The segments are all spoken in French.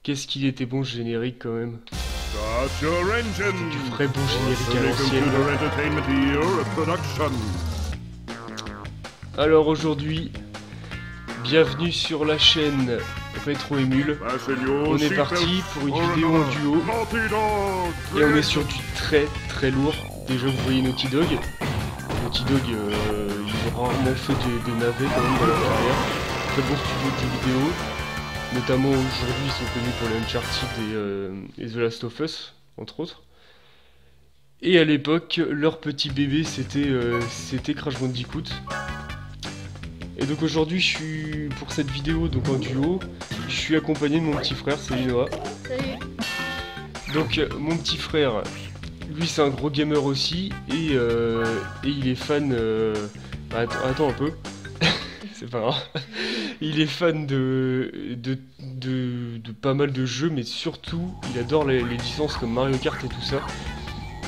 Qu'est-ce qu'il était bon ce générique quand même. Start your engine. Du vrai bon générique à l'ancienne. Alors aujourd'hui, bienvenue sur la chaîne Rétro Émule. On est parti pour une vidéo en duo. Et on est sur du très lourd. Déjà vous voyez Naughty Dog. Naughty Dog, ils ont rarement fait des navets quand même dans leur carrière. Très bon studio de jeux vidéo. Notamment aujourd'hui ils sont connus pour les Uncharted et The Last of Us, entre autres. Et à l'époque, leur petit bébé c'était Crash Bandicoot. Et donc aujourd'hui je suis pour cette vidéo donc en duo, je suis accompagné de mon petit frère, salut Noah. Salut. Donc mon petit frère, lui c'est un gros gamer aussi et il est fan... attends un peu, c'est pas grave. Il est fan de pas mal de jeux, mais surtout il adore les licences comme Mario Kart et tout ça.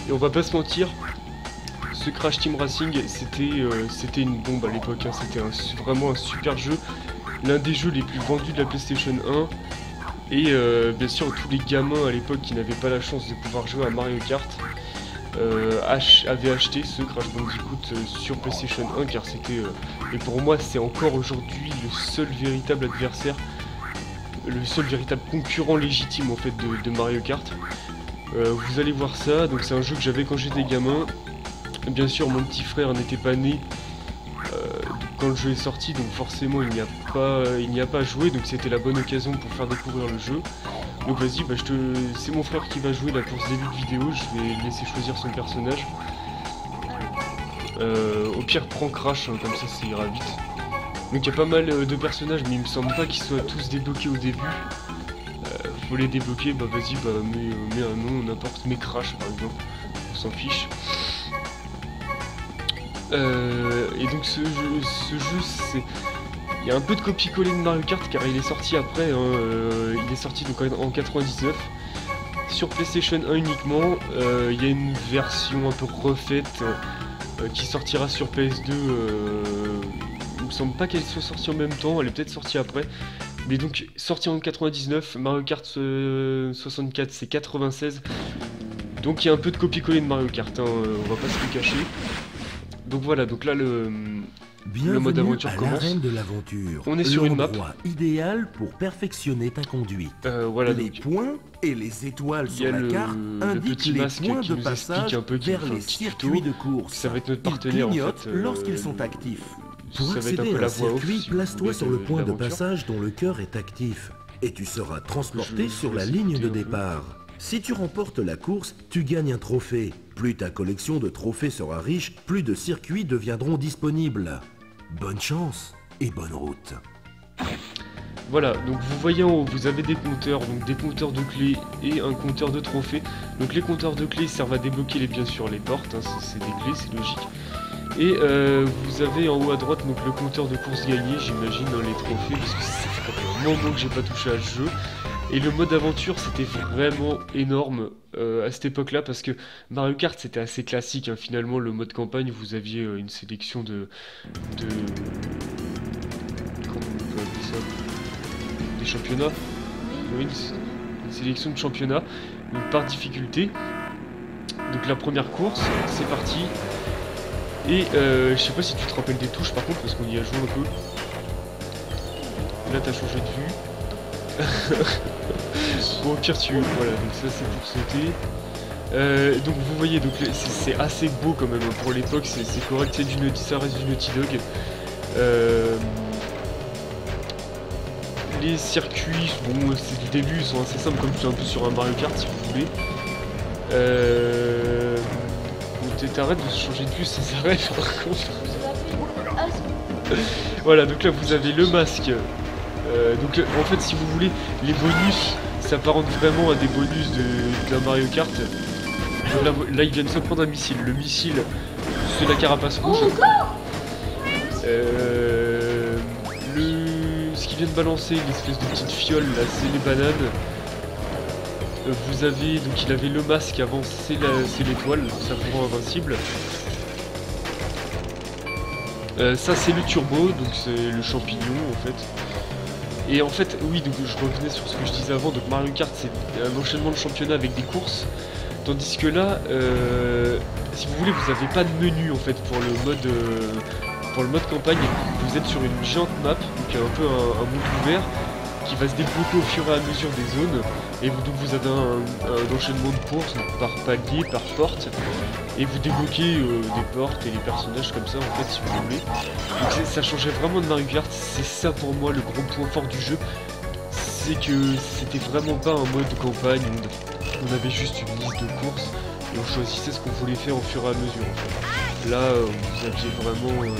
Et on va pas se mentir, ce Crash Team Racing c'était une bombe à l'époque, hein. C'était vraiment un super jeu, l'un des jeux les plus vendus de la PlayStation 1. Et bien sûr tous les gamins à l'époque qui n'avaient pas la chance de pouvoir jouer à Mario Kart avaient acheté ce Crash Bandicoot sur PlayStation 1, car c'était, et pour moi c'est encore aujourd'hui le seul véritable adversaire, le seul véritable concurrent légitime en fait de Mario Kart. Vous allez voir ça, donc c'est un jeu que j'avais quand j'étais gamin. Bien sûr mon petit frère n'était pas né quand le jeu est sorti, donc forcément il n'y a pas joué, donc c'était la bonne occasion pour faire découvrir le jeu. Donc vas-y, c'est mon frère qui va jouer là pour ce début de vidéo, je vais le laisser choisir son personnage. Au pire prends Crash, hein, comme ça ira vite. Donc il y a pas mal de personnages, mais il me semble pas qu'ils soient tous débloqués au début. Faut les débloquer, bah vas-y, mets un nom, n'importe, mets Crash par exemple, on s'en fiche. Et donc ce jeu c'est... Il y a un peu de copie-coller de Mario Kart car il est sorti après, hein, il est sorti donc en 99 sur PlayStation 1 uniquement. Il y a une version un peu refaite qui sortira sur PS2. Il me semble pas qu'elle soit sortie en même temps, elle est peut-être sortie après. Mais donc sorti en 99, Mario Kart 64 c'est 96. Donc il y a un peu de copie-coller de Mario Kart, hein, on va pas se le cacher. Donc voilà, donc là le mode aventure commence. De l'aventure. On est sur une map idéal pour perfectionner ta conduite. Voilà, les points et les étoiles sur la carte indiquent les points de passage vers les circuits de course. Ça va être notre partenaire en fait. Lorsqu'ils sont actifs. Pour ça va être un accéder peu à la un voix off. circuit, Si place-toi sur le point de passage dont le cœur est actif et tu seras transporté sur la ligne de départ. Si tu remportes la course, tu gagnes un trophée. Plus ta collection de trophées sera riche, plus de circuits deviendront disponibles. Bonne chance et bonne route. Voilà, donc vous voyez en haut, vous avez des compteurs, donc des compteurs de clés et un compteur de trophées. Donc les compteurs de clés servent à débloquer bien sûr les portes, hein, c'est des clés, c'est logique. Et vous avez en haut à droite donc le compteur de course gagné, j'imagine, les trophées, parce que ça fait un moment que j'ai pas touché à ce jeu. Et le mode aventure c'était vraiment énorme à cette époque là, parce que Mario Kart c'était assez classique, hein. Finalement le mode campagne vous aviez une sélection de... Comment on peut appeler ça? Des championnats. Oui, une sélection de championnats, donc par difficulté. Donc la première course, c'est parti. Et je sais pas si tu te rappelles des touches par contre, parce qu'on y a joué un peu. Là t'as changé de vue. Bon, au pire voilà, donc ça c'est pour sauter. Donc vous voyez, donc c'est assez beau quand même, hein. Pour l'époque c'est correct, ça reste du Naughty Dog. Les circuits, bon c'est du début, ils sont assez simples comme c'est un peu sur un Mario Kart si vous voulez. T'arrêtes de changer de vue sans arrêt par contre. Voilà, donc là vous avez le masque. Donc en fait si vous voulez, les bonus s'apparentent vraiment à des bonus de Mario Kart. Donc là ils viennent se prendre un missile. Le missile c'est la carapace rouge. Ce qu'ils viennent balancer, l'espèce de petite fiole là, c'est les bananes. Vous avez, donc il avait le masque avant, c'est l'étoile, ça vous rend invincible. Ça c'est le turbo, donc c'est le champignon en fait. Et en fait, oui, donc je revenais sur ce que je disais avant, donc Mario Kart c'est un enchaînement de championnat avec des courses, tandis que là, si vous voulez, vous n'avez pas de menu en fait pour le mode campagne, vous êtes sur une géante map, donc un peu un monde ouvert, qui va se débloquer au fur et à mesure des zones, et donc vous avez un enchaînement de courses donc par palier, par porte, et vous débloquez des portes et les personnages comme ça en fait si vous voulez. Donc ça changeait vraiment de Mario Kart, c'est ça pour moi le gros point fort du jeu, c'est que c'était vraiment pas un mode campagne où on avait juste une liste de courses et on choisissait ce qu'on voulait faire au fur et à mesure en fait. Là vous aviez vraiment une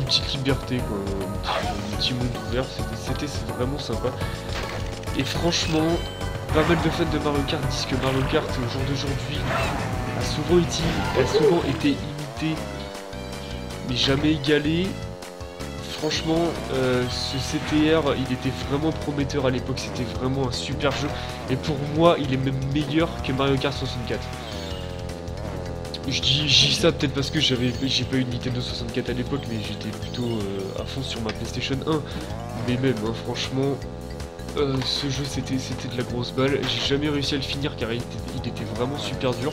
petite liberté quoi, un petit monde ouvert, c'était vraiment sympa. Et franchement, pas mal de fans de Mario Kart disent que Mario Kart au jour d'aujourd'hui a souvent été imité mais jamais égalé. Franchement, ce CTR il était vraiment prometteur à l'époque, c'était vraiment un super jeu et pour moi il est même meilleur que Mario Kart 64. Je dis ça peut-être parce que j'ai pas eu de Nintendo 64 à l'époque, mais j'étais plutôt à fond sur ma PlayStation 1. Mais même, hein, franchement, ce jeu c'était de la grosse balle. J'ai jamais réussi à le finir car il était vraiment super dur.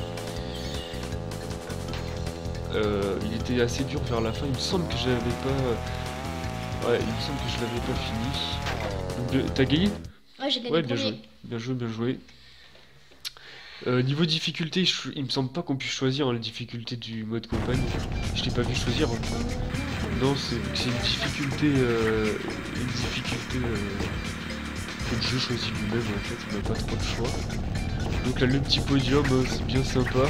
Il était assez dur vers la fin. Il me semble que j'avais pas. Ouais, il me semble que je l'avais pas fini. Donc, t'as gagné? Ouais, j'ai gagné. Ouais, le bien premier. joué, bien joué, bien joué. Niveau difficulté, il me semble pas qu'on puisse choisir hein, la difficulté du mode campagne. Je t'ai pas vu choisir. Hein. Non, c'est une difficulté, que le jeu choisit lui-même en fait, on n'a pas trop de choix. Donc là, le petit podium, c'est bien sympa.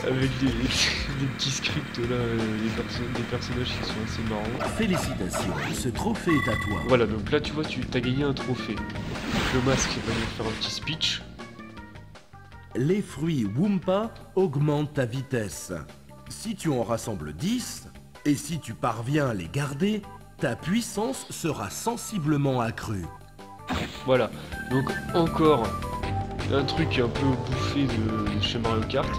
Avec des petits scripts là, des personnages qui sont assez marrants. Félicitations, ce trophée est à toi. Voilà, donc là tu vois, tu as gagné un trophée. Donc, le masque va nous faire un petit speech. Les fruits Wumpa augmentent ta vitesse. Si tu en rassembles 10, et si tu parviens à les garder, ta puissance sera sensiblement accrue. Voilà, donc encore un truc un peu bouffé de chez Mario Kart.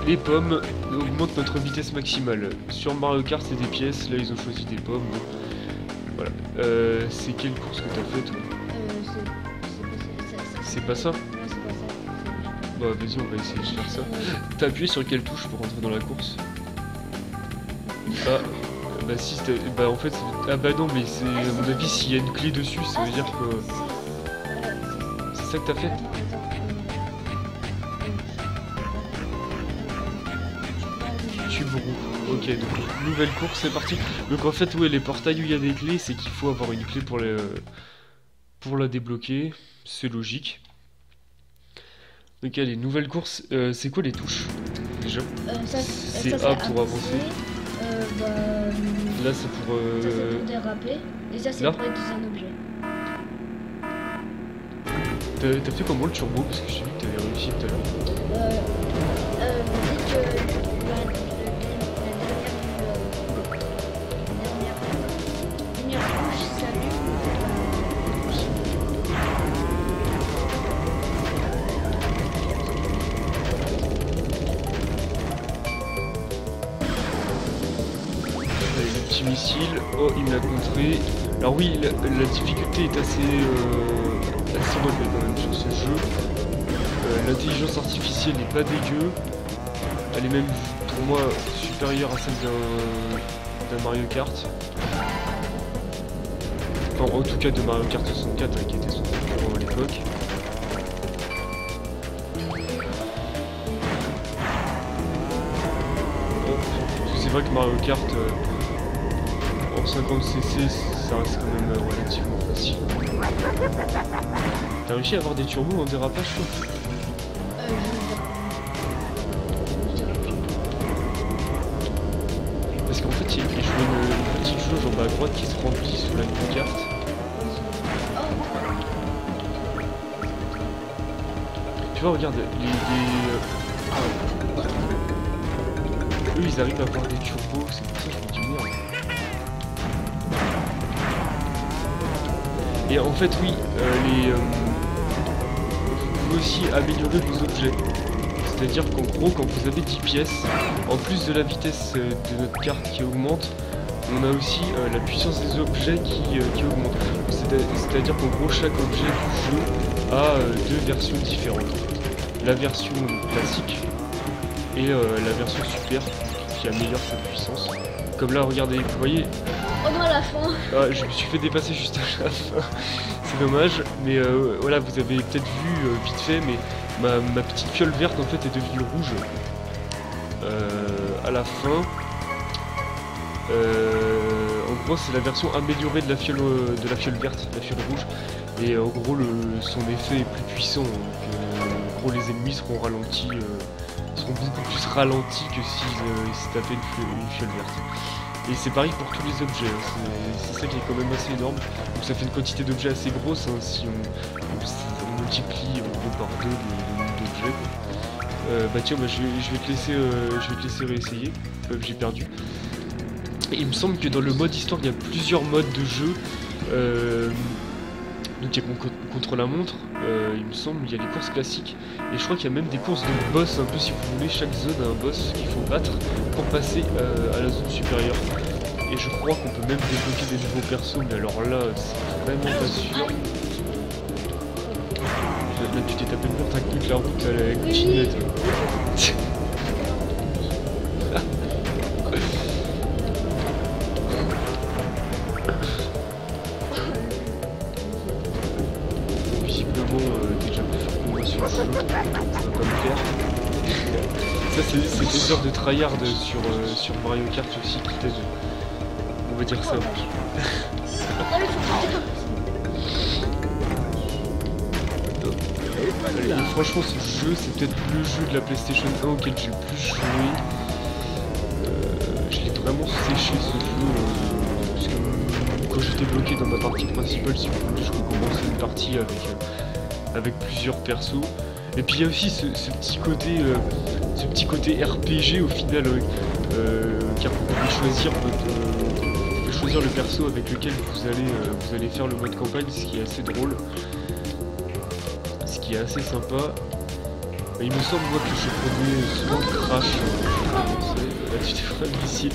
Les pommes augmentent notre vitesse maximale. Sur Mario Kart c'est des pièces, là ils ont choisi des pommes. Voilà. C'est quelle course que t'as fait toi? C'est pas ça? Bah vas-y, on va essayer de faire ça. T'as appuyé sur quelle touche pour rentrer dans la course? Ah, bah si, bah en fait, ah bah non, mais c'est à mon avis, s'il y a une clé dessus, ça veut dire que... C'est ça que t'as fait? Tube roux. Ok, donc nouvelle course, c'est parti. Donc en fait, ouais, les portails où il y a des clés, c'est qu'il faut avoir une clé pour la débloquer. C'est logique. Donc allez, nouvelle course, c'est quoi les touches déjà? C'est A pour avancer. Là c'est pour... Ça c'est pour déraper. Et ça c'est là pour être dans un objet. T'as fait comment le turbo? Parce que je t'ai vu que t'avais réussi tout à l'heure. Dès que la dernière touche s'allume. Petit missile, oh il me l'a contré. Alors oui, la difficulté est assez relevée quand même sur ce jeu. L'intelligence artificielle n'est pas dégueu. Elle est même pour moi supérieure à celle d'un Mario Kart. Enfin, en tout cas de Mario Kart 64 qui était son concurrent à l'époque. C'est vrai que Mario Kart en 50cc ça reste quand même relativement facile. T'as réussi à avoir des turbos en dérapage toi? Parce qu'en fait il y a une petite jauge en bas à droite qui se remplit sous la carte. Tu vois, regarde, eux ils arrivent à avoir des turbos, c'est pour ça que je me dis merde. Et en fait oui, vous pouvez aussi améliorer vos objets. C'est-à-dire qu'en gros quand vous avez 10 pièces, en plus de la vitesse de notre carte qui augmente, on a aussi la puissance des objets qui augmente. C'est-à-dire qu'en gros, chaque objet du jeu a deux versions différentes. La version classique et la version super qui améliore sa puissance. Comme là, regardez, vous voyez. Oh non, à la fin. Ah, je me suis fait dépasser juste à la fin. C'est dommage, mais voilà, vous avez peut-être vu vite fait, mais ma petite fiole verte en fait est devenue rouge à la fin. En gros, c'est la version améliorée de la fiole verte, la fiole rouge. Et en gros, son effet est plus puissant. Donc, en gros, les ennemis seront ralentis, seront beaucoup plus ralentis que s'ils tapaient une fiole verte. Et c'est pareil pour tous les objets, hein. C'est ça qui est quand même assez énorme. Donc ça fait une quantité d'objets assez grosse, hein, si on multiplie par 2 le nombre d'objets. Bah tiens, je vais te laisser réessayer, j'ai perdu. Et il me semble que dans le mode histoire, il y a plusieurs modes de jeu. Donc il y a contre la montre, il me semble, il y a des courses classiques. Et je crois qu'il y a même des courses de boss, un peu si vous voulez, chaque zone a un boss qu'il faut battre pour passer à la zone supérieure. Et je crois qu'on peut même débloquer des nouveaux persos, mais alors là, c'est vraiment pas sûr. Là tu t'es tapé le mur, t'as cru que la route elle continuait. T'es déjà plus fort que moi sur le jeu, ça va pas me plaire. Ça c'est des heures de tryhard sur Mario Kart aussi qui t'aident. On va dire ça. Et franchement ce jeu c'est peut-être le jeu de la PlayStation 1 auquel j'ai le plus joué. Je l'ai vraiment séché ce jeu. Parce que quand j'étais bloqué dans ma partie principale, si vous voulez, je recommençais une partie avec plusieurs persos. Et puis il y a aussi ce petit côté RPG au final, car vous pouvez choisir le perso avec lequel vous allez faire le mode campagne, ce qui est assez drôle, ce qui est assez sympa. Il me semble moi que je prenais souvent Crash. Là tu t'es pris un missile.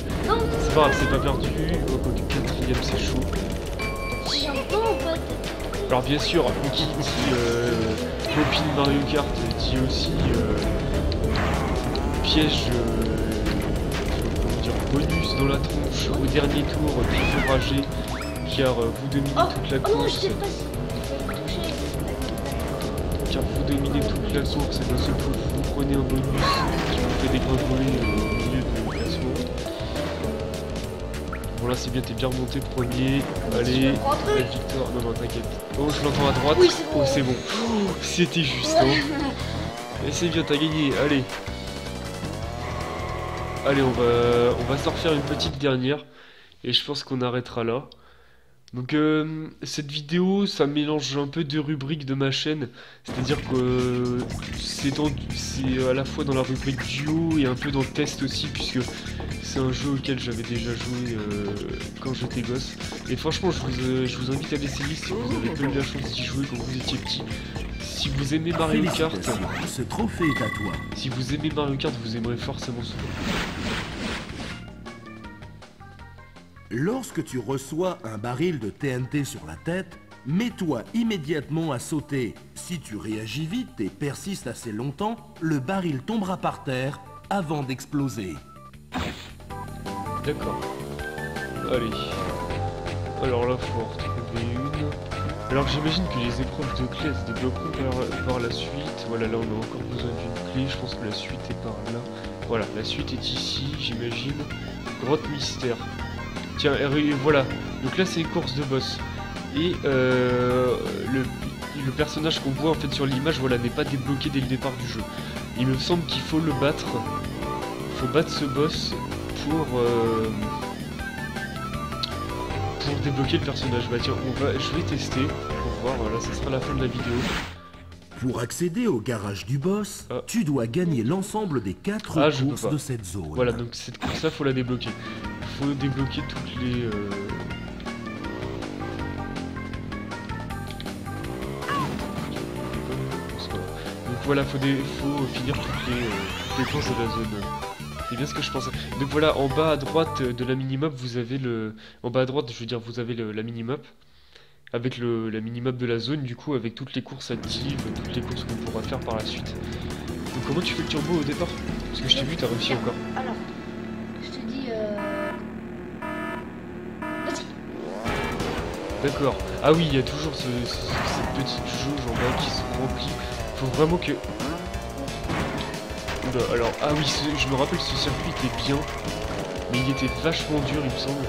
C'est pas grave, c'est pas perdu. Oh, quoique quatrième c'est chaud. Alors bien sûr, qui dit copine Mario Kart dit aussi piège, comment dire, bonus dans la tronche au dernier tour, plus enragé, car vous dominez toute la course. Car vous dominez toute la course et d'un seul coup vous prenez un bonus qui vous fait dégringoler au milieu de classement. Bon là c'est bien, t'es bien remonté premier. Allez, la victoire. Non non t'inquiète. Oh je l'entends à droite. Oui, oh c'est bon. Oh, c'était juste hein. Et c'est bien, t'as gagné, allez. Allez on va s'en refaire une petite dernière. Et je pense qu'on arrêtera là. Donc cette vidéo ça mélange un peu deux rubriques de ma chaîne. C'est-à-dire que c'est à la fois dans la rubrique duo et un peu dans le test aussi, puisque c'est un jeu auquel j'avais déjà joué quand j'étais gosse. Et franchement je vous invite à l'essayer si vous avez pas eu la chance d'y jouer quand vous étiez petit. Si vous aimez Mario Kart, ce trophée est à toi. Si vous aimez Mario Kart, vous aimerez forcément ce jeu. Lorsque tu reçois un baril de TNT sur la tête, mets-toi immédiatement à sauter. Si tu réagis vite et persistes assez longtemps, le baril tombera par terre avant d'exploser. D'accord. Allez. Alors là, faut en retrouver une. Alors j'imagine que les épreuves de clé se débloqueront par la suite. Voilà, là on a encore besoin d'une clé. Je pense que la suite est par là. Voilà, la suite est ici, j'imagine. Grotte mystère. Tiens, et voilà. Donc là c'est une course de boss. Et le personnage qu'on voit en fait sur l'image, voilà, n'est pas débloqué dès le départ du jeu. Il me semble qu'il faut le battre. Il faut battre ce boss pour débloquer le personnage. Bah tiens, je vais tester pour voir, voilà, ça sera la fin de la vidéo. Pour accéder au garage du boss, tu dois gagner l'ensemble des 4 courses de cette zone. Voilà, donc cette course-là, faut la débloquer. Faut débloquer toutes les... Donc voilà, faut finir toutes les courses de la zone. C'est bien ce que je pensais. Donc voilà, en bas à droite de la minimap, vous avez le... En bas à droite, je veux dire, vous avez la minimap. Avec la minimap de la zone, du coup, avec toutes les courses actives, toutes les courses qu'on pourra faire par la suite. Donc comment tu fais le turbo au départ? Parce que je t'ai vu, t'as réussi encore. Alors, je te dis... Vas-y. D'accord. Ah oui, il y a toujours cette petite jauge en bas qui se remplit. Faut vraiment que... Oula, alors... Ah oui, je me rappelle, ce circuit était bien. Mais il était vachement dur, il me semble.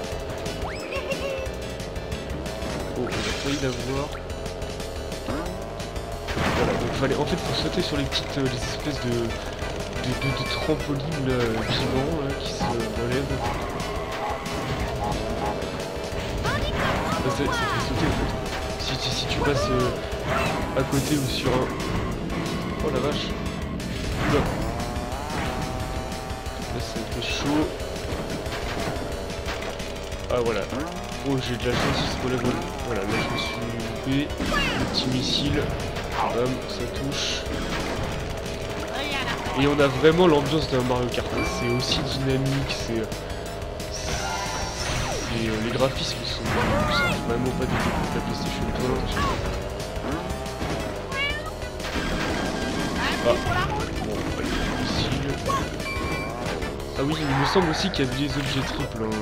Oh, on a failli l'avoir. Voilà, donc fallait... En fait, faut sauter sur les petites... les espèces de trampolines là, vivants là, qui se relèvent. Ça fait sauter en fait. Si tu passes à côté ou sur un... Oh la vache. Oula. Là c'est un peu chaud. Ah voilà. Oh j'ai de la chance, il se relève. Voilà, là je me suis loupé. Le petit missile. Bam, ça touche. Et on a vraiment l'ambiance d'un Mario Kart. C'est aussi dynamique, les graphismes sont vraiment pas des défauts de la PlayStation 1. Ah, bon, allez, missile. Ah oui, il me semble aussi qu'il y a des objets triples, hein,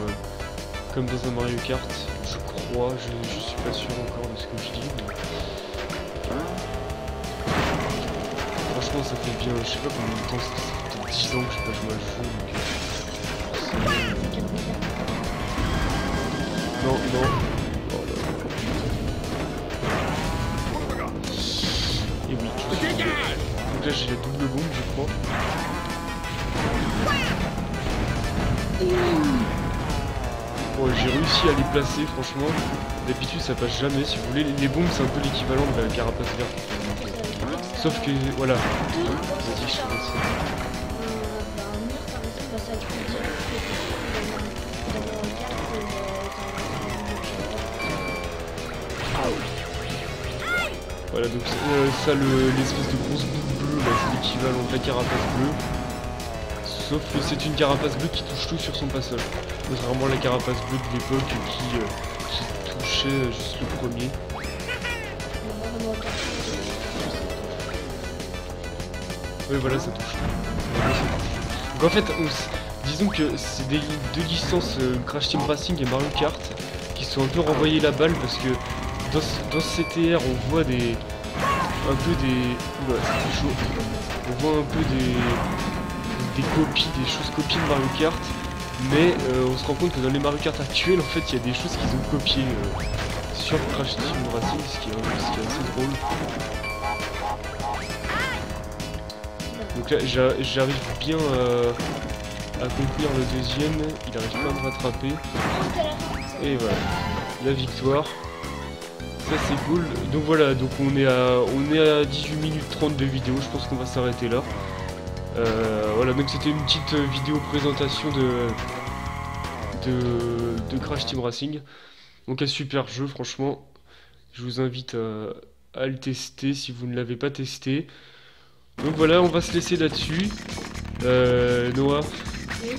comme dans un Mario Kart. Je crois, je suis pas sûr encore de ce que je dis. Mais... Franchement, ça fait bien, je sais pas combien de temps, ça fait peut-être 10 ans que j'ai pas joué à ce jeu. Donc... Non, non. Oh là là. Et oui, je suis... Donc là j'ai la double bombe, je crois. Bon, j'ai réussi à les placer, franchement. D'habitude ça passe jamais. Si vous voulez, les bombes c'est un peu l'équivalent de la carapace verte. Sauf que, voilà. Vas-y, je te laisse. Voilà, donc ça, l'espèce de grosse boule bleue, là, c'est l'équivalent de la carapace bleue. Sauf que c'est une carapace bleue qui touche tout sur son passage. Contrairement à la carapace bleue de l'époque qui touchait juste le premier. Oui, voilà, ça touche. Donc en fait, disons que c'est deux licences Crash Team Racing et Mario Kart qui sont un peu renvoyées la balle parce que dans ce CTR on voit un peu des... Oula, c'est chaud. On voit un peu des copies, des choses copiées de Mario Kart, mais on se rend compte que dans les Mario Kart actuels, en fait, il y a des choses qu'ils ont copiées sur Crash Team Racing, ce qui est assez drôle. Donc là, j'arrive bien à conclure le deuxième, il arrive pas à me rattraper. Et voilà, la victoire. Ça c'est cool. Donc voilà, donc on est à 18 minutes 30 de vidéo, je pense qu'on va s'arrêter là. Voilà, donc c'était une petite vidéo présentation de Crash Team Racing. Donc un super jeu, franchement. Je vous invite à le tester si vous ne l'avez pas testé. Donc voilà, on va se laisser là-dessus. Noah, Oui.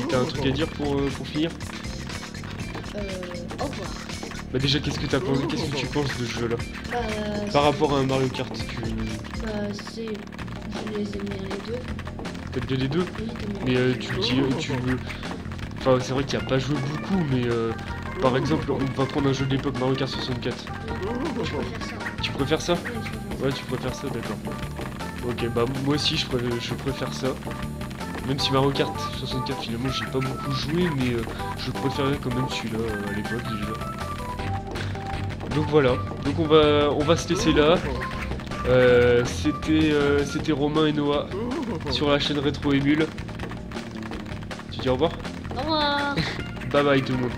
t'as un truc à dire pour finir? Au revoir. Bah déjà, qu'est-ce que tu penses de ce jeu-là? Bah, Par rapport à un Mario Kart, bah, je les aime bien les deux. t'aimes bien les deux? Oui, comme Mais tu veux... Enfin, c'est vrai qu'il n'y a pas joué beaucoup, mais par exemple, on va prendre un jeu de l'époque, Mario Kart 64. je préfère ça. Tu préfères ça? Oui, je préfère Ouais, tu préfères ça, d'accord. Ok, bah moi aussi je préfère ça. Même si Mario Kart 64 finalement j'ai pas beaucoup joué, mais je préférais quand même celui-là à l'époque déjà. Donc voilà, donc on va se laisser là. C'était Romain et Noah sur la chaîne Retro Emule. Tu dis au revoir? ça. Au revoir. Bye bye tout le monde.